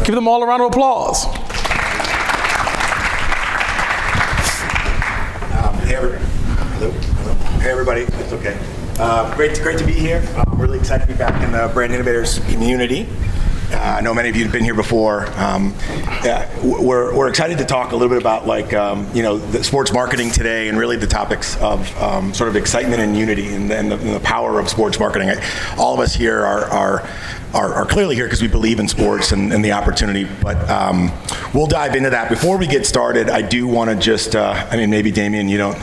Give them all a round of applause. Hey everybody, it's okay. Great to be here. I'm really excited to be back in the Brand Innovators community. I know many of you have been here before. We're excited to talk a little bit about the sports marketing today and really the topics of sort of excitement and unity and the power of sports marketing. All of us here are clearly here because we believe in sports and the opportunity, but we'll dive into that. Before we get started, I do want to just, maybe Damian, you don't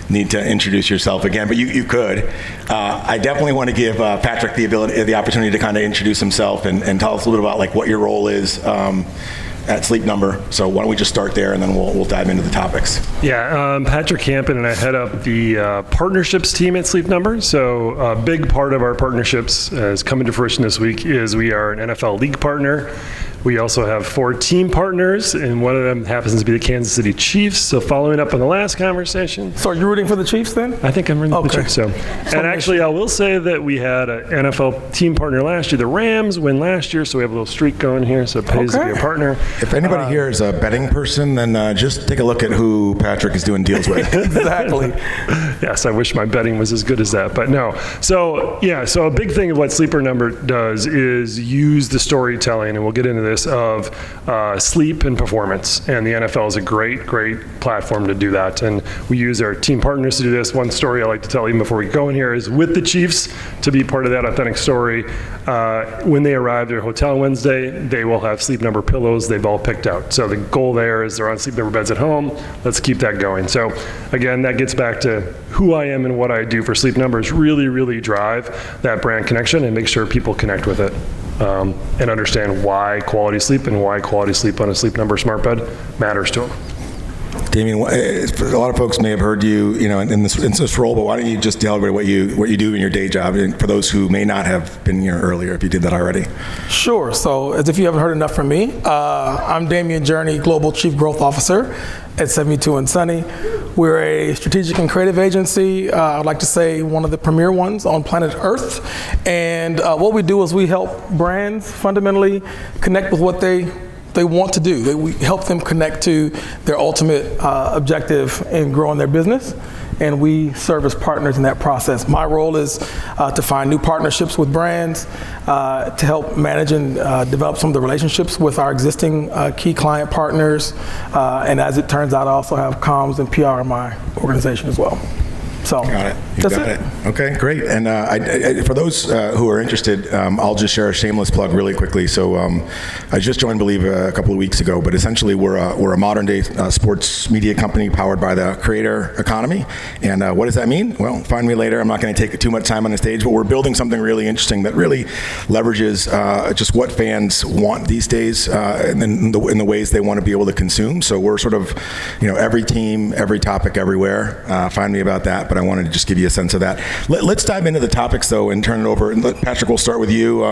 need to introduce yourself again, but you could. I definitely want to give Patrick the opportunity to kind of introduce himself and tell us a little bit about what your role is at Sleep Number. So why don't we just start there and then we'll dive into the topics. Yeah, Patrick Campion, and I head up the partnerships team at Sleep Number. So a big part of our partnerships is coming to fruition this week is we are an NFL league partner. We also have 4 team partners, and one of them happens to be the Kansas City Chiefs. So following up on the last conversation. So are you rooting for the Chiefs then? I think I'm rooting for the Chiefs. And actually, I will say that we had an NFL team partner last year. The Rams win last year, so we have a little streak going here, so it pays to be a partner. If anybody here is a betting person, then just take a look at who Patrick is doing deals with. Exactly. Yes, I wish my betting was as good as that, but no. So a big thing of what Sleep Number does is use the storytelling, and we'll get into this, of sleep and performance. And the NFL is a great platform to do that. And we use our team partners to do this. One story I like to tell even before we go in here is with the Chiefs, to be part of that authentic story. When they arrive at their hotel Wednesday, they will have Sleep Number pillows they've all picked out. So the goal there is they're on Sleep Number beds at home. Let's keep that going. So again, that gets back to who I am and what I do for Sleep Number is really drive that brand connection and make sure people connect with it. And understand why quality sleep and why quality sleep on a Sleep Number smart bed matters to them. Damian, a lot of folks may have heard you, in this role, but why don't you just tell everybody what you do in your day job, and for those who may not have been here earlier, if you did that already. Sure. So, as if you haven't heard enough from me, I'm Damian Journey, Global Chief Growth Officer at 72andSunny. We're a strategic and creative agency. I'd like to say one of the premier ones on planet Earth. And what we do is we help brands fundamentally connect with what they want to do. We help them connect to their ultimate objective in growing their business, and we serve as partners in that process. My role is to find new partnerships with brands, to help manage and develop some of the relationships with our existing key client partners, and as it turns out, I also have comms and PR in my organization as well. So got it. That's it. Okay, great. And for those who are interested, I'll just share a shameless plug really quickly. So I just joined Bleav a couple of weeks ago, but essentially we're a modern day sports media company powered by the creator economy. And what does that mean? Well, find me later. I'm not going to take too much time on the stage, but we're building something really interesting that really leverages just what fans want these days and in the ways they want to be able to consume. So we're sort of, every team, every topic, everywhere. Find me about that. But I wanted to just give you a sense of that. Let's dive into the topics, though, and turn it over. And Patrick, we'll start with you.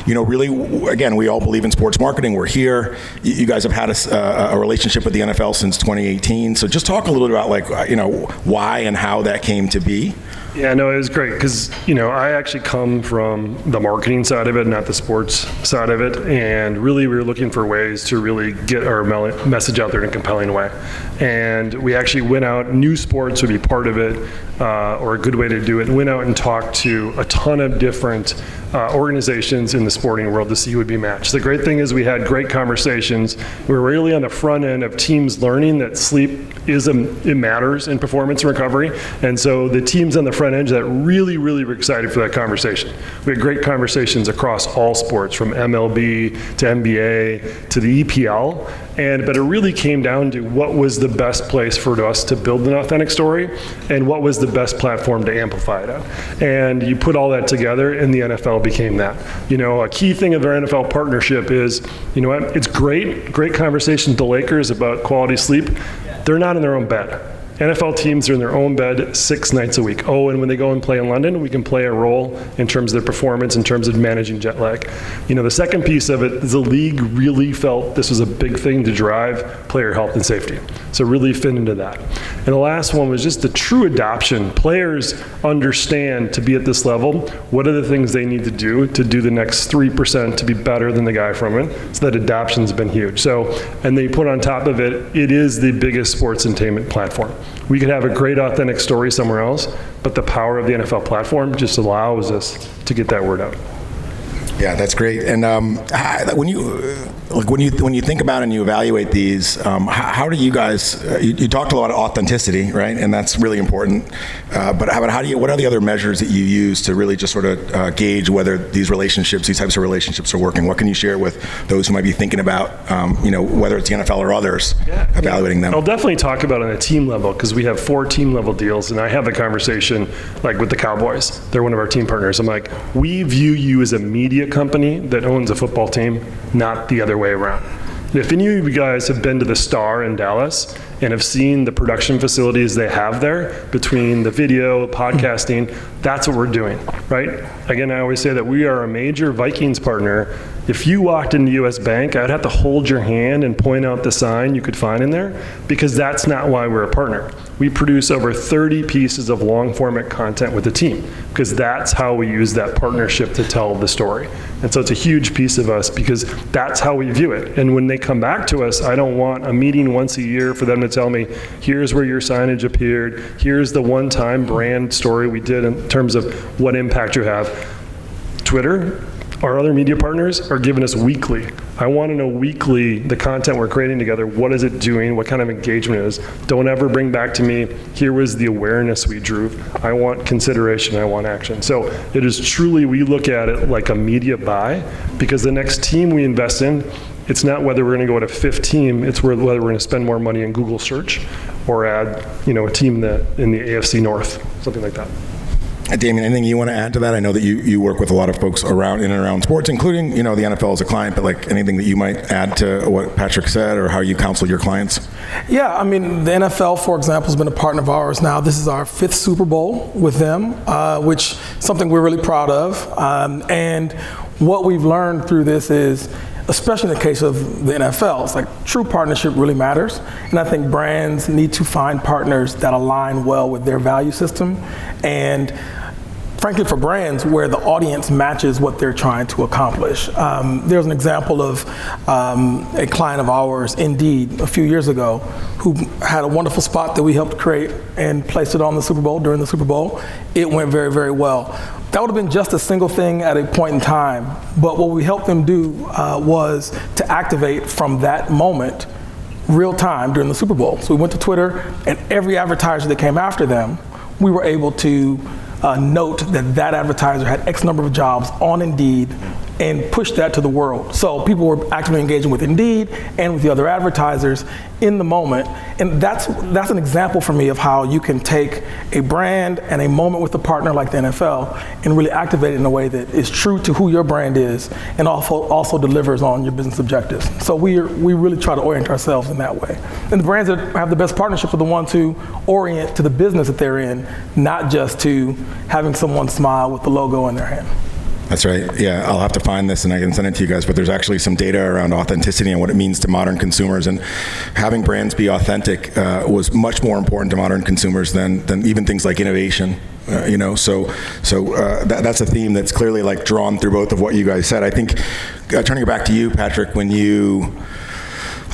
Really, again, we all believe in sports marketing. We're here. You guys have had a relationship with the NFL since 2018. So just talk a little bit about, why and how that came to be. Yeah, no, it was great because, I actually come from the marketing side of it, not the sports side of it. And really, we were looking for ways to really get our message out there in a compelling way. And we actually went out, new sports would be part of it, or a good way to do it, and went out and talked to a ton of different organizations in the sporting world to see who would be matched. The great thing is we had great conversations. We were really on the front end of teams learning that sleep it matters in performance and recovery. And so the teams on the front end that really were excited for that conversation. We had great conversations across all sports, from MLB to NBA to the EPL. But it really came down to what was the best place for us to build an authentic story and what was the best platform to amplify it on. And you put all that together and the NFL became that. A key thing of our NFL partnership is, it's great conversations with the Lakers about quality sleep. They're not in their own bed. NFL teams are in their own bed 6 nights a week. Oh, and when they go and play in London, we can play a role in terms of their performance, in terms of managing jet lag. The second piece of it is the league really felt this was a big thing to drive player health and safety. So really fit into that. And the last one was just the true adoption. Players understand to be at this level, what are the things they need to do the next 3% to be better than the guy from it. So that adoption's been huge. So, and they put on top of it, it is the biggest sports entertainment platform. We could have a great authentic story somewhere else, but the power of the NFL platform just allows us to get that word out. Yeah, that's great. And when you think about and you evaluate these, how do you guys? You talked a lot of authenticity, right? And that's really important. But what are the other measures that you use to really just sort of gauge whether these types of relationships are working? What can you share with those who might be thinking about, whether it's the NFL or others, evaluating them? I'll definitely talk about it on a team level because we have 4 team level deals, and I have the conversation like with the Cowboys. They're one of our team partners. I'm like, we view you as a media company that owns a football team, not the other way around. If any of you guys have been to the Star in Dallas and have seen the production facilities they have there between the video, podcasting, that's what we're doing, right? Again, I always say that we are a major Vikings partner. If you walked into US Bank, I'd have to hold your hand and point out the sign you could find in there because that's not why we're a partner. We produce over 30 pieces of long format content with the team because that's how we use that partnership to tell the story. And so it's a huge piece of us because that's how we view it. And when they come back to us, I don't want a meeting once a year for them to tell me, here's where your signage appeared, here's the one-time brand story we did in terms of what impact you have. Twitter, our other media partners are giving us weekly. I want to know weekly the content we're creating together, what is it doing, what kind of engagement it is. Don't ever bring back to me, here was the awareness we drew. I want consideration, I want action. So it is truly, we look at it like a media buy because the next team we invest in, it's not whether we're going to go to 5th team, it's whether we're going to spend more money in Google search or add a team in the AFC North, something like that. Damien, anything you want to add to that? I know that you work with a lot of folks in and around sports, including the NFL as a client, but like anything that you might add to what Patrick said or how you counsel your clients? Yeah, I mean, the NFL, for example, has been a partner of ours now. This is our 5th Super Bowl with them, which is something we're really proud of. And what we've learned through this is, especially in the case of the NFL, it's like true partnership really matters. And I think brands need to find partners that align well with their value system. And frankly, for brands where the audience matches what they're trying to accomplish. There's an example of a client of ours, Indeed, a few years ago, who had a wonderful spot that we helped create and placed it on the Super Bowl, during the Super Bowl. It went very, very well. That would have been just a single thing at a point in time, but what we helped them do was to activate from that moment real time during the Super Bowl. So we went to Twitter, and every advertiser that came after them, we were able to note that advertiser had X number of jobs on Indeed and push that to the world. So people were actively engaging with Indeed and with the other advertisers in the moment. And that's an example for me of how you can take a brand and a moment with a partner like the NFL and really activate it in a way that is true to who your brand is and also delivers on your business objectives. So we really try to orient ourselves in that way. And the brands that have the best partnerships are the ones who orient to the business that they're in, not just to having someone smile with the logo in their hand. That's right. Yeah, I'll have to find this and I can send it to you guys, but there's actually some data around authenticity and what it means to modern consumers, and having brands be authentic was much more important to modern consumers than even things like innovation. So that's a theme that's clearly like drawn through both of what you guys said. I think, turning it back to you, Patrick, when you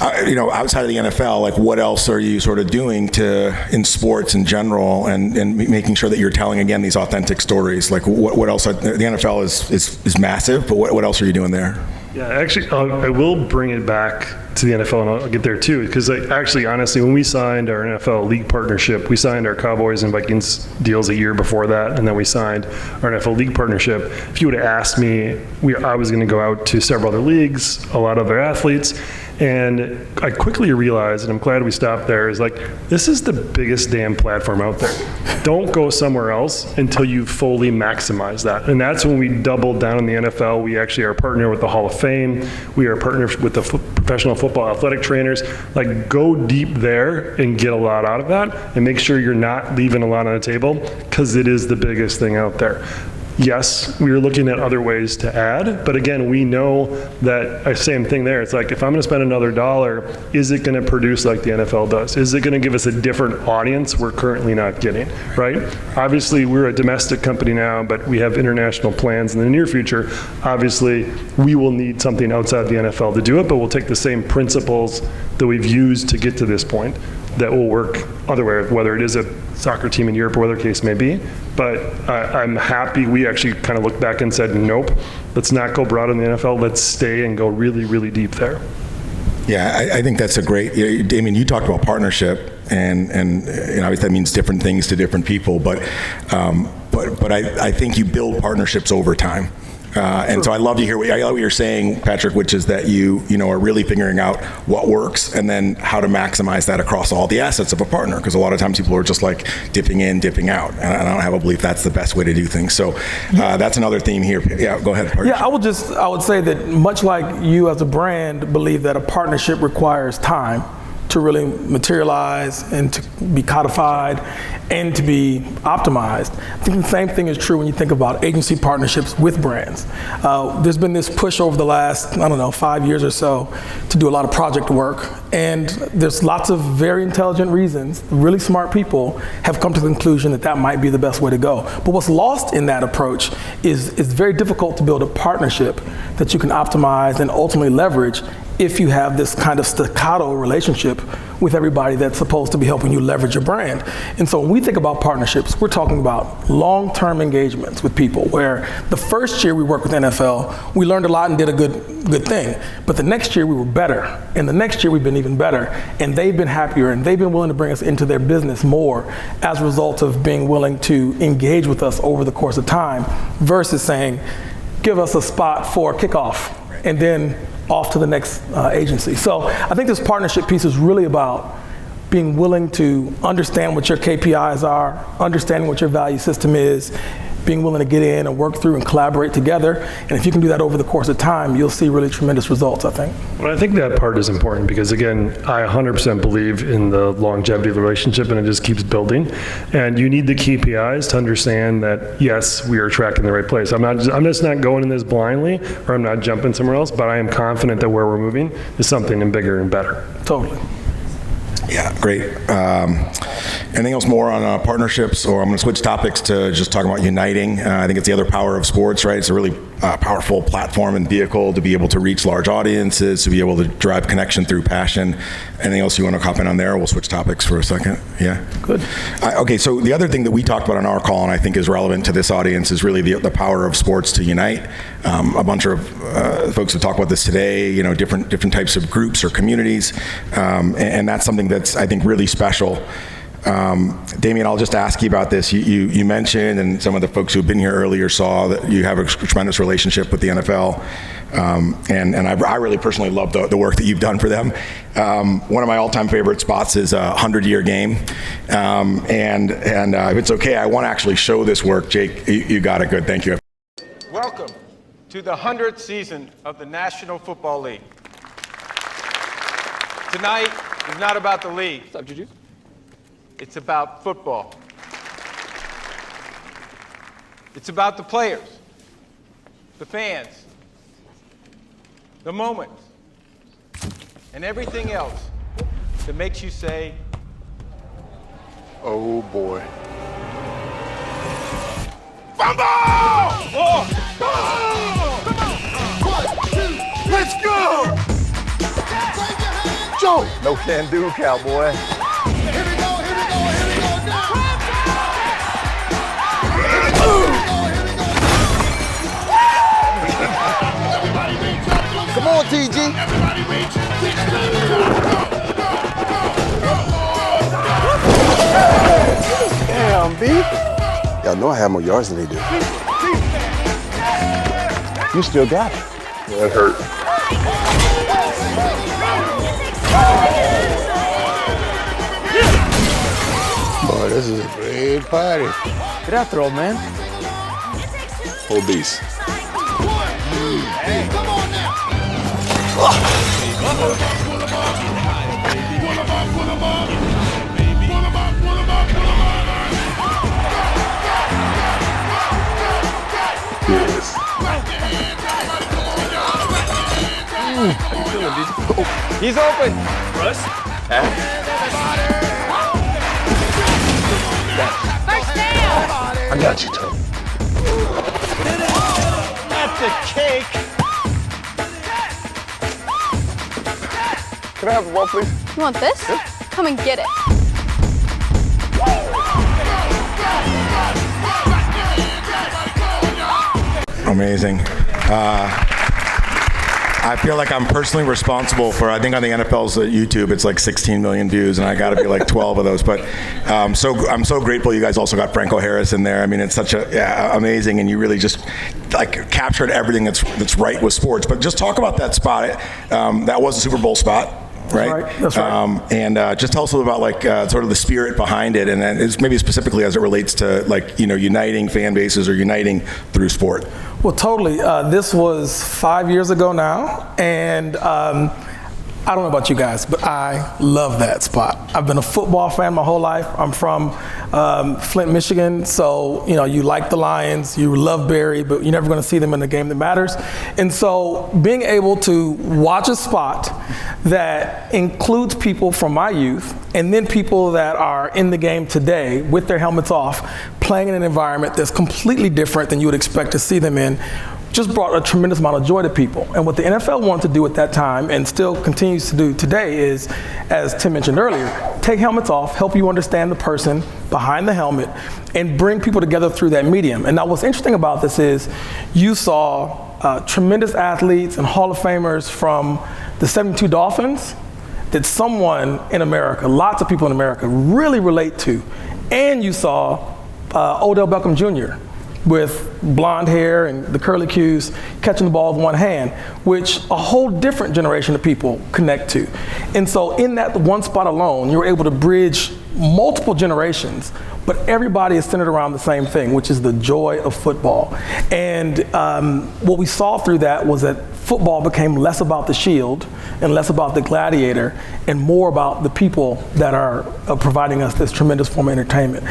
outside of the NFL, like what else are you sort of doing in sports in general and making sure that you're telling, again, these authentic stories? Like what else? The NFL is massive, but what else are you doing there? Yeah, actually, I will bring it back to the NFL, and I'll get there too, because actually, honestly, when we signed our NFL league partnership, we signed our Cowboys and Vikings deals a year before that, and then we signed our NFL league partnership. If you would have asked me, I was going to go out to several other leagues, a lot of other athletes, and I quickly realized, and I'm glad we stopped there, is like, this is the biggest damn platform out there. Don't go somewhere else until you fully maximize that. And that's when we doubled down on the NFL. We actually are a partner with the Hall of Fame. We are partners with the professional football athletic trainers. Like, go deep there and get a lot out of that, and make sure you're not leaving a lot on the table, because it is the biggest thing out there. Yes, we are looking at other ways to add, but again, we know that same thing there. It's like, if I'm going to spend another dollar, is it going to produce like the NFL does? Is it going to give us a different audience we're currently not getting, right? Obviously, we're a domestic company now, but we have international plans in the near future. Obviously, we will need something outside the NFL to do it, but we'll take the same principles that we've used to get to this point that will work otherwise, whether it is a soccer team in Europe or whatever case may be. But I'm happy we actually kind of looked back and said, nope, let's not go broad in the NFL. Let's stay and go really, really deep there. Yeah, I think that's a great, Damien, you talked about partnership, and obviously that means different things to different people, but I think you build partnerships over time. And so I love to hear what you're saying, Patrick, which is that you are really figuring out what works and then how to maximize that across all the assets of a partner. Because a lot of times people are just like dipping in, dipping out, and I don't have a belief that's the best way to do things. So that's another theme here. Yeah, go ahead. Partnership. Yeah, I would say that much like you as a brand believe that a partnership requires time to really materialize and to be codified and to be optimized. I think the same thing is true when you think about agency partnerships with brands. There's been this push over the last, 5 years or so to do a lot of project work, and there's lots of very intelligent reasons. Really smart people have come to the conclusion that that might be the best way to go. But what's lost in that approach is it's very difficult to build a partnership that you can optimize and ultimately leverage if you have this kind of staccato relationship with everybody that's supposed to be helping you leverage your brand. And so when we think about partnerships, we're talking about long-term engagements with people where the first year we worked with NFL, we learned a lot and did a good thing. But the next year we were better, and the next year we've been even better, and they've been happier, and they've been willing to bring us into their business more as a result of being willing to engage with us over the course of time versus saying, give us a spot for kickoff, and then off to the next agency. So I think this partnership piece is really about being willing to understand what your KPIs are, understanding what your value system is, being willing to get in and work through and collaborate together. And if you can do that over the course of time, you'll see really tremendous results, I think. Well, I think that part is important because, again, I 100% believe in the longevity of the relationship, and it just keeps building. And you need the KPIs to understand that, yes, we are tracking the right place. I'm just not going in this blindly, or I'm not jumping somewhere else, but I am confident that where we're moving is something bigger and better. Totally. Yeah, great. Anything else more on partnerships, or I'm going to switch topics to just talking about uniting. I think it's the other power of sports, right? It's a really powerful platform and vehicle to be able to reach large audiences, to be able to drive connection through passion. Anything else you want to comment on there? We'll switch topics for a second. Yeah? Good. Okay, so the other thing that we talked about on our call, and I think is relevant to this audience, is really the power of sports to unite. A bunch of folks have talked about this today, different types of groups or communities, and that's something that's, I think, really special. Damien, I'll just ask you about this. You mentioned, and some of the folks who've been here earlier saw that you have a tremendous relationship with the NFL, and I really personally love the work that you've done for them. One of my all-time favorite spots is a 100-year game, and if it's okay, I want to actually show this work. Jake, you got it. Good, thank you. Welcome to the 100th season of the National Football League. Tonight is not about the league. What's up, Juju? It's about football. It's about the players, the fans, the moments, and everything else that makes you say, oh boy. Fumble! Oh! Oh! Let's go! Joe! No can do, cowboy. Here we go now! Come on, TG. Damn, B. Y'all know I have more yards than they do. You still got it. That hurt. Boy, this is a great party. Get that throw, man. Obese. Hey, come on now! He's open. Russ? I got you, Tony. That's a cake. Can I have the ball, please? You want this? Come and get it. Amazing. I feel like I'm personally responsible for, I think on the NFL's YouTube, it's like 16 million views, and I got to be like 12 of those. But I'm so grateful you guys also got Franco Harris in there. I mean, it's such amazing, and you really just like captured everything that's right with sports. But just talk about that spot. That was a Super Bowl spot. Right? That's right. And just tell us a little about like sort of the spirit behind it, and then it's maybe specifically as it relates to like uniting fan bases or uniting through sport. Well, totally. This was 5 years ago now, and I don't know about you guys, but I love that spot. I've been a football fan my whole life. I'm from Flint, Michigan, so you like the Lions, you love Barry, but you're never going to see them in the game that matters. And so being able to watch a spot that includes people from my youth and then people that are in the game today with their helmets off, playing in an environment that's completely different than you would expect to see them in, just brought a tremendous amount of joy to people. And what the NFL wanted to do at that time, and still continues to do today, is, as Tim mentioned earlier, take helmets off, help you understand the person behind the helmet, and bring people together through that medium. And now what's interesting about this is you saw tremendous athletes and Hall of Famers from the 72 Dolphins that someone in America, lots of people in America, really relate to. And you saw Odell Beckham Jr., with blonde hair and the curly cues, catching the ball with one hand, which a whole different generation of people connect to. And so in that one spot alone, you're able to bridge multiple generations, but everybody is centered around the same thing, which is the joy of football. And what we saw through that was that football became less about the shield and less about the gladiator and more about the people that are providing us this tremendous form of entertainment.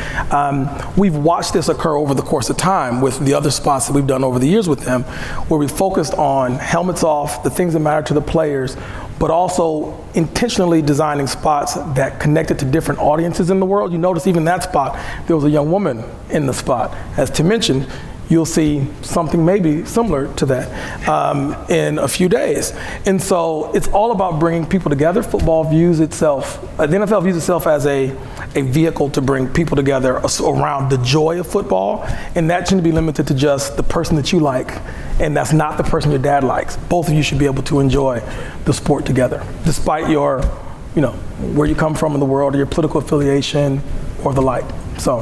We've watched this occur over the course of time with the other spots that we've done over the years with them, where we focused on helmets off, the things that matter to the players, but also intentionally designing spots that connected to different audiences in the world. You notice even that spot, there was a young woman in the spot. As Tim mentioned, you'll see something maybe similar to that in a few days. And so it's all about bringing people together. Football views itself, the NFL views itself as a vehicle to bring people together around the joy of football, and that shouldn't be limited to just the person that you like, and that's not the person your dad likes. Both of you should be able to enjoy the sport together, despite your, where you come from in the world, or your political affiliation, or the like. So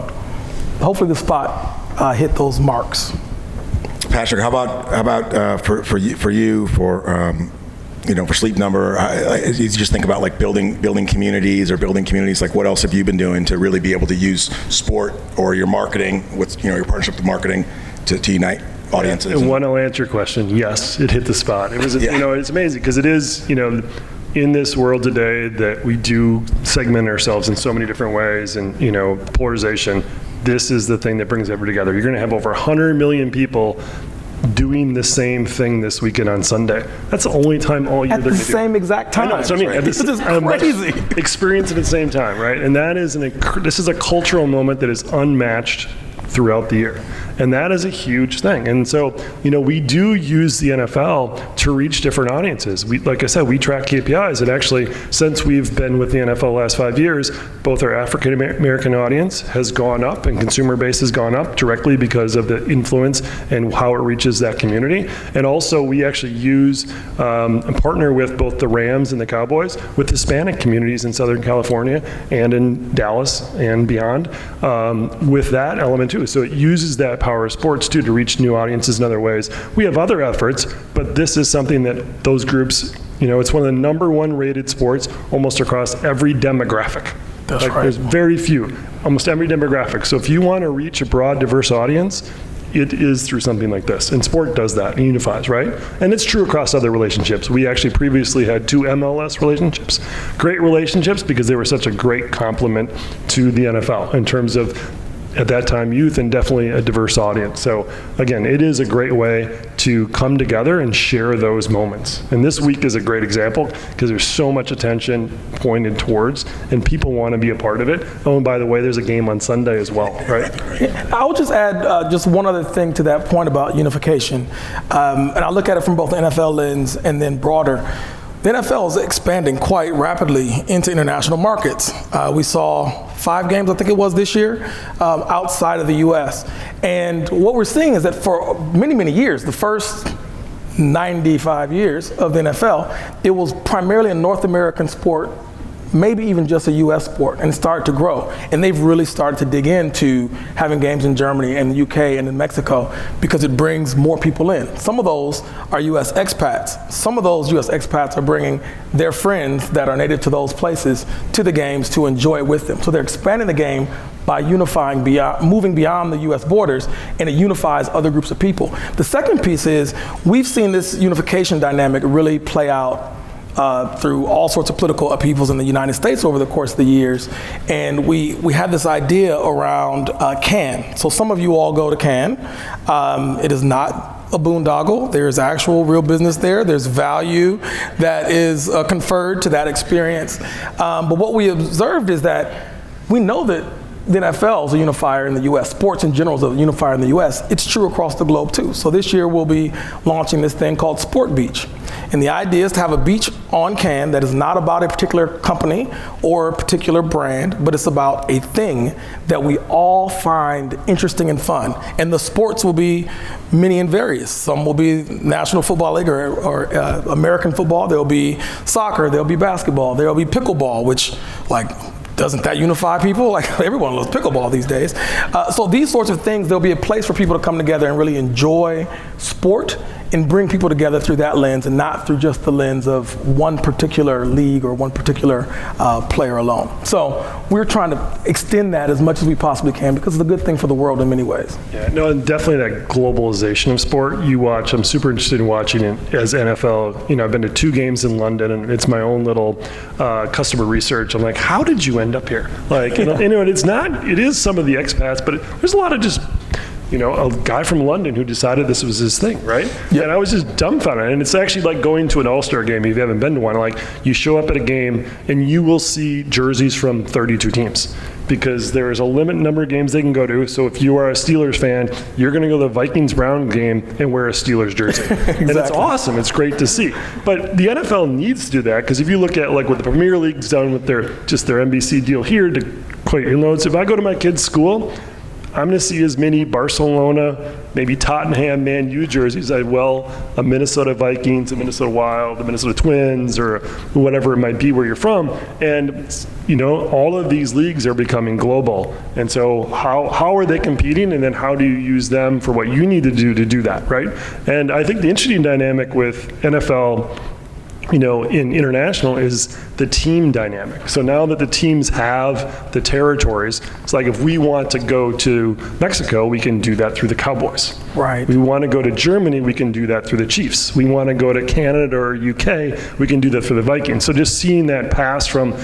hopefully the spot hit those marks. Patrick, how about for you for Sleep Number? You just think about like building communities like what else have you been doing to really be able to use sport or your marketing with your partnership with marketing to unite audiences? And one, I'll answer your question. Yes, it hit the spot. It was it's amazing because it is in this world today that we do segment ourselves in so many different ways, and polarization. This is the thing that brings everybody together. You're going to have over 100 million people doing the same thing this weekend on Sunday. That's the only time all year they're going to do. At the same exact time. I know, that's what I mean. This is crazy. Experience it at the same time, right? And that is this is a cultural moment that is unmatched throughout the year. And that is a huge thing. And so, we do use the NFL to reach different audiences. Like I said, we track KPIs. And actually, since we've been with the NFL the last 5 years, both our African American audience has gone up and consumer base has gone up directly because of the influence and how it reaches that community. And also, we actually use and partner with both the Rams and the Cowboys with Hispanic communities in Southern California and in Dallas and beyond with that element too. So it uses that power of sports too to reach new audiences in other ways. We have other efforts, but this is something that those groups, it's one of the #1 rated sports almost across every demographic. That's right. There's very few, almost every demographic. So if you want to reach a broad, diverse audience, it is through something like this. And sport does that and unifies, right? And it's true across other relationships. We actually previously had 2 MLS relationships. Great relationships because they were such a great complement to the NFL in terms of at that time, youth, and definitely a diverse audience. So again, it is a great way to come together and share those moments. And this week is a great example because there's so much attention pointed towards, and people want to be a part of it. Oh, and by the way, there's a game on Sunday as well, right? I would just add just one other thing to that point about unification. And I look at it from both the NFL lens and then broader. The NFL is expanding quite rapidly into international markets. We saw 5 games, I think it was this year, outside of the US. And what we're seeing is that for many, many years, the first 95 years of the NFL, it was primarily a North American sport, maybe even just a US sport, and it started to grow. And they've really started to dig into having games in Germany and the UK and in Mexico because it brings more people in. Some of those are US expats. Some of those US expats are bringing their friends that are native to those places to the games to enjoy it with them. So they're expanding the game by unifying moving beyond the US borders, and it unifies other groups of people. The second piece is we've seen this unification dynamic really play out through all sorts of political upheavals in the United States over the course of the years. And we had this idea around Cannes. So some of you all go to Cannes. It is not a boondoggle. There's actual real business there. There's value that is conferred to that experience. But what we observed is that we know that the NFL is a unifier in the US. Sports in general is a unifier in the US. It's true across the globe too. So this year we'll be launching this thing called Sport Beach. And the idea is to have a beach on Cannes that is not about a particular company or a particular brand, but it's about a thing that we all find interesting and fun. And the sports will be many and various. Some will be National Football League or American football. There'll be soccer, there'll be basketball, there'll be pickleball, which doesn't that unify people? Like everyone loves pickleball these days. So these sorts of things, there'll be a place for people to come together and really enjoy sport and bring people together through that lens and not through just the lens of one particular league or one particular player alone. So we're trying to extend that as much as we possibly can because it's a good thing for the world in many ways. Yeah, no, and definitely that globalization of sport. You watch, I'm super interested in watching it as NFL. I've been to 2 games in London, and it's my own little customer research. I'm like, how did you end up here? It is some of the expats, but there's a lot of just a guy from London who decided this was his thing, right? Yep. And I was just dumbfounded. And it's actually like going to an All-Star game if you haven't been to one. Like, you show up at a game and you will see jerseys from 32 teams because there is a limited number of games they can go to. So if you are a Steelers fan, you're going to go to the Vikings-Brown game and wear a Steelers jersey. Exactly. And it's awesome. It's great to see. But the NFL needs to do that because if you look at what the Premier League's done with their NBC deal here, if I go to my kid's school, I'm going to see as many Barcelona, maybe Tottenham, Man U jerseys as a Minnesota Vikings, a Minnesota Wild, the Minnesota Twins, or whatever it might be where you're from. And, all of these leagues are becoming global. And so how are they competing? And then how do you use them for what you need to do that, right? And I think the interesting dynamic with NFL in international is the team dynamic. So now that the teams have the territories, it's like if we want to go to Mexico, we can do that through the Cowboys. Right. We want to go to Germany, we can do that through the Chiefs. We want to go to Canada or UK, we can do that for the Vikings. So just seeing that pass from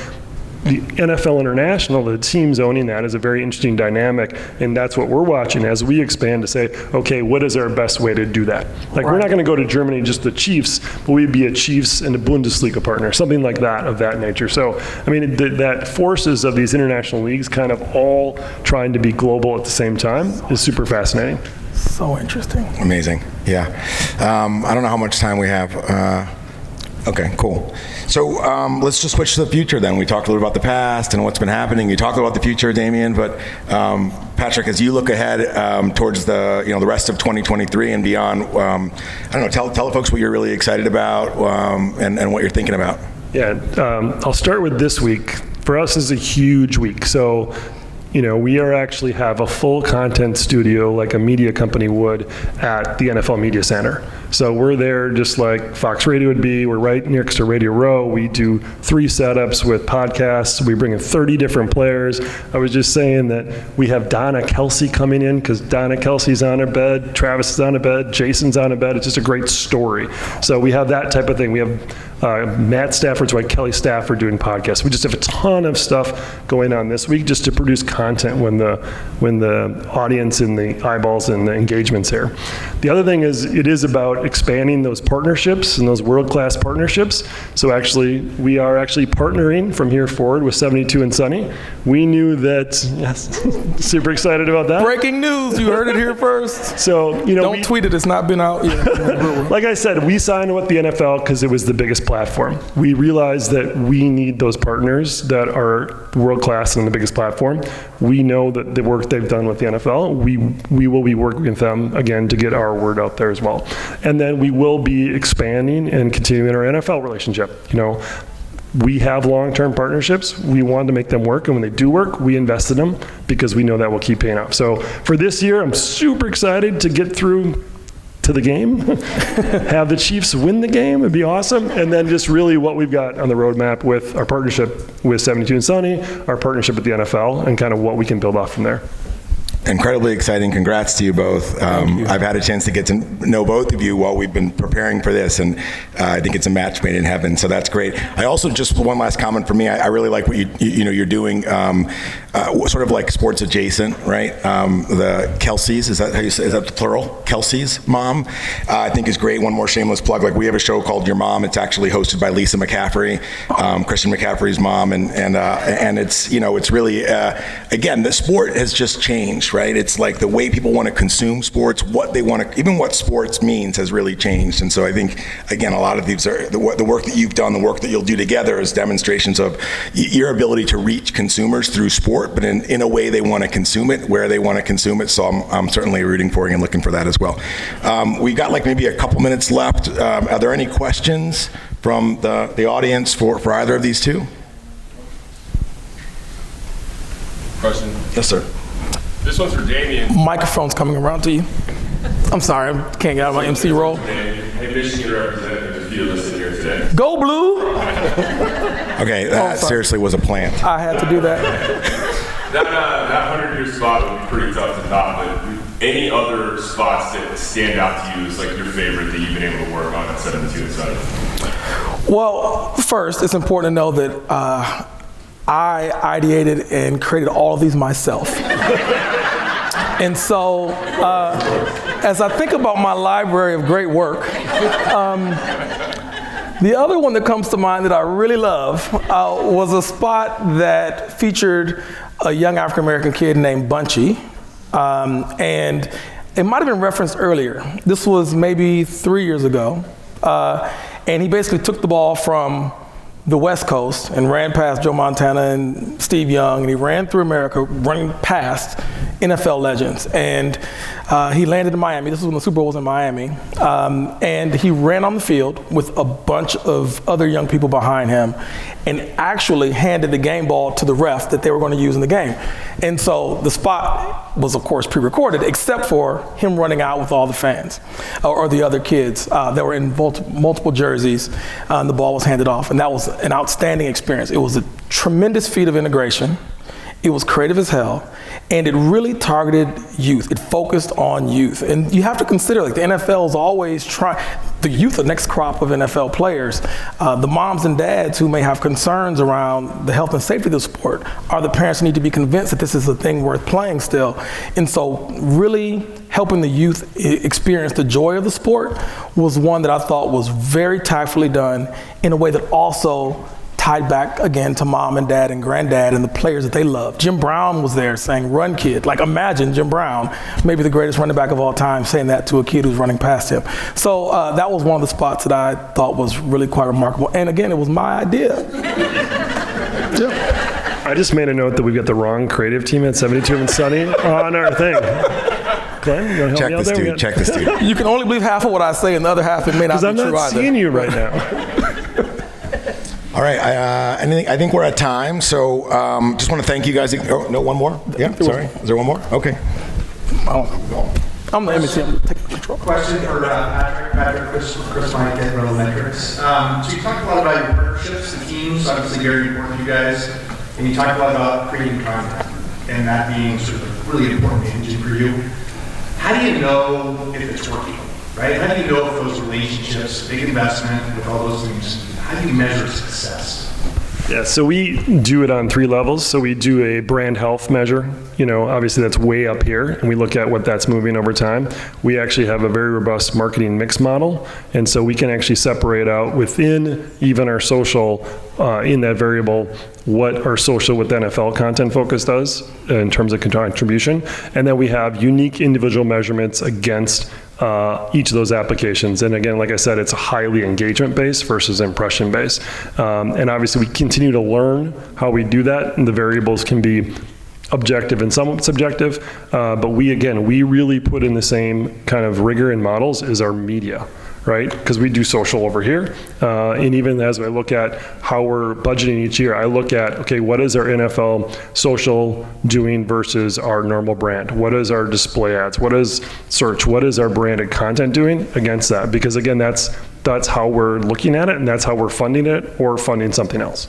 the NFL International, the teams owning that is a very interesting dynamic, and that's what we're watching as we expand to say, okay, what is our best way to do that? We're not going to go to Germany just the Chiefs, but we'd be a Chiefs and a Bundesliga partner, something like that of that nature. So, that forces of these international leagues kind of all trying to be global at the same time is super fascinating. So interesting. Amazing. Yeah. I don't know how much time we have. Okay, cool. So let's just switch to the future then. We talked a little about the past and what's been happening. You talked about the future, Damien, but Patrick, as you look ahead towards the rest of 2023 and beyond, tell the folks what you're really excited about and what you're thinking about. Yeah, I'll start with this week. For us, is a huge week. So, we actually have a full content studio like a media company would at the NFL Media Center. So we're there just like Fox Radio would be. We're right next to Radio Row. We do 3 setups with podcasts. We bring in 30 different players. I was just saying that we have Donna Kelsey coming in because Donna Kelsey's on her bed, Travis is on a bed, Jason's on a bed. It's just a great story. So we have that type of thing. We have Matt Stafford's wife, Kelly Stafford, doing podcasts. We just have a ton of stuff going on this week just to produce content when the audience and the eyeballs and the engagement's here. The other thing is it is about expanding those partnerships and those world-class partnerships. So actually, we are actually partnering from here forward with 72andSunny. We knew that, yes, super excited about that. Breaking news, you heard it here first. So, don't tweet it, it's not been out yet. Like I said, we signed with the NFL because it was the biggest platform. We realized that we need those partners that are world-class and the biggest platform. We know that the work they've done with the NFL, we will be working with them again to get our word out there as well. And then we will be expanding and continuing our NFL relationship. We have long-term partnerships. We wanted to make them work, and when they do work, we invest in them because we know that will keep paying off. So for this year, I'm super excited to get through to the game, have the Chiefs win the game, it'd be awesome. And then just really what we've got on the roadmap with our partnership with 72andSunny, our partnership with the NFL, and kind of what we can build off from there. Incredibly exciting. Congrats to you both. I've had a chance to get to know both of you while we've been preparing for this, and I think it's a match made in heaven, so that's great. I also, just one last comment for me, I really like what you're doing, sort of like sports adjacent, right? The Kelsey's, is that the plural? Kelsey's mom, I think is great. One more shameless plug, like we have a show called Your Mom. It's actually hosted by Lisa McCaffrey, Christian McCaffrey's mom, and it's, it's really, again, the sport has just changed, right? It's like the way people want to consume sports, what they want to, even what sports means has really changed. And so I think, again, a lot of these are the work that you've done, the work that you'll do together is demonstrations of your ability to reach consumers through sport, but in a way they want to consume it, where they want to consume it. So I'm certainly rooting for you and looking for that as well. We've got like maybe a couple minutes left. Are there any questions from the audience for either of these two? Question? Yes, sir. This one's for Damien. Microphone's coming around to you. I'm sorry, I can't get out of my MC role. Hey, Michigan representative, if you're listening here today. Go Blue! Okay, that seriously was a plant. I had to do that. That 100-year spot would be pretty tough to top, but any other spots that stand out to you as like your favorite that you've been able to work on at 72andSunny? Well, first, it's important to know that I ideated and created all of these myself. And so, as I think about my library of great work, the other one that comes to mind that I really love was a spot that featured a young African-American kid named Bunchy. And it might have been referenced earlier. This was maybe 3 years ago. And he basically took the ball from the West Coast and ran past Joe Montana and Steve Young, and he ran through America, running past NFL legends. And he landed in Miami. This was when the Super Bowl was in Miami. And he ran on the field with a bunch of other young people behind him and actually handed the game ball to the ref that they were going to use in the game. And so the spot was, of course, pre-recorded, except for him running out with all the fans or the other kids that were in multiple jerseys, and the ball was handed off. And that was an outstanding experience. It was a tremendous feat of integration. It was creative as hell, and it really targeted youth. It focused on youth. And you have to consider, like, the NFL is always trying, the youth, the next crop of NFL players, the moms and dads who may have concerns around the health and safety of the sport are the parents who need to be convinced that this is a thing worth playing still. And so really helping the youth experience the joy of the sport was one that I thought was very tactfully done in a way that also tied back again to mom and dad and granddad and the players that they loved. Jim Brown was there saying, "Run, kid." Like, imagine Jim Brown, maybe the greatest running back of all time, saying that to a kid who's running past him. So that was one of the spots that I thought was really quite remarkable. And again, it was my idea. Yeah. I just made a note that we've got the wrong creative team at 72andSunny on our thing. Glenn, you want to help me out there? Check this dude. You can only believe half of what I say, and the other half it may not be true either. Because I'm not seeing you right now. All right, I think we're at time, so just want to thank you guys. Oh, no, one more? Yeah, sorry. Is there one more? Okay. I'm the MC. Question for Patrick, Chris Mike at Metrics. So you talked a lot about your partnerships, the teams, obviously very important to you guys, and you talked a lot about creating content and that being sort of a really important engine for you. How do you know if it's working, right? How do you know if those relationships, big investment with all those things, how do you measure success? Yeah, so we do it on 3 levels. So we do a brand health measure. Obviously that's way up here, and we look at what that's moving over time. We actually have a very robust marketing mix model, and so we can actually separate out within even our social, in that variable, what our social with NFL content focus does in terms of contribution. And then we have unique individual measurements against each of those applications. And again, like I said, it's highly engagement-based versus impression-based. And obviously we continue to learn how we do that, and the variables can be objective and somewhat subjective, but we really put in the same kind of rigor and models as our media, right? Because we do social over here. And even as I look at how we're budgeting each year, I look at, okay, what is our NFL social doing versus our normal brand? What is our display ads? What is search? What is our branded content doing against that? Because again, that's how we're looking at it, and that's how we're funding it or funding something else.